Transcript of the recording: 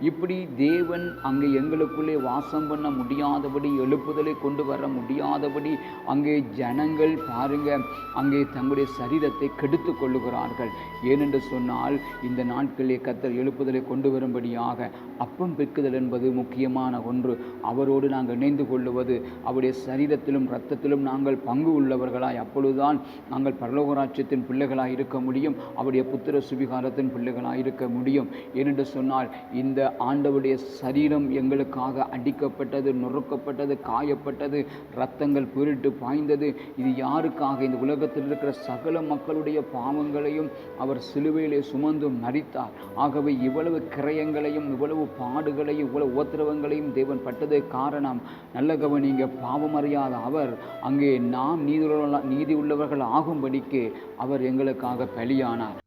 இப்படி தேவன் அங்கே எங்களுக்குள்ளே வாசம் பண்ண முடியாதபடி, எழுப்புதலை கொண்டு வர முடியாதபடி அங்கே ஜனங்கள் பாருங்க அங்கே தங்களுடைய சரீரத்தை கெடுத்து கொள்ளுகிறார்கள். ஏனென்று சொன்னால் இந்த நாட்களிலே கர்த்தர் எழுப்புதலை கொண்டு வரும்படியாக அப்பம் பிற்குதல் என்பது முக்கியமான ஒன்று. அவரோடு நாங்கள் இணைந்து கொள்ளுவது, அவருடைய சரீரத்திலும் இரத்தத்திலும் நாங்கள் பங்கு உள்ளவர்களாய், அப்பொழுதுதான் நாங்கள் பரலோகராட்சியத்தின் பிள்ளைகளாய் இருக்க முடியும், அவருடைய புத்திர சுவிகாரத்தின் பிள்ளைகளாய் இருக்க முடியும். ஏனென்று சொன்னால் இந்த ஆண்டவருடைய சரீரம் எங்களுக்காக அடிக்கப்பட்டது, நொறுக்கப்பட்டது, காயப்பட்டது, இரத்தங்கள் பீரிட்டு பாய்ந்தது. இது யாருக்காக? இந்த உலகத்தில் இருக்கிற சகல மக்களுடைய பாவங்களையும் அவர் சிலுவையிலே சுமந்து மரித்தார். ஆகவே இவ்வளவு கிரயங்களையும், இவ்வளவு பாடுகளையும், இவ்வளவு உபத்திரவங்களையும் தேவன் பட்டது காரணம், நல்ல கவனிங்க, பாவம் அறியாத அவர் அங்கே நாம் நீதி உள்ளவர்கள் ஆகும்படிக்கு அவர் எங்களுக்காக பலியானார்.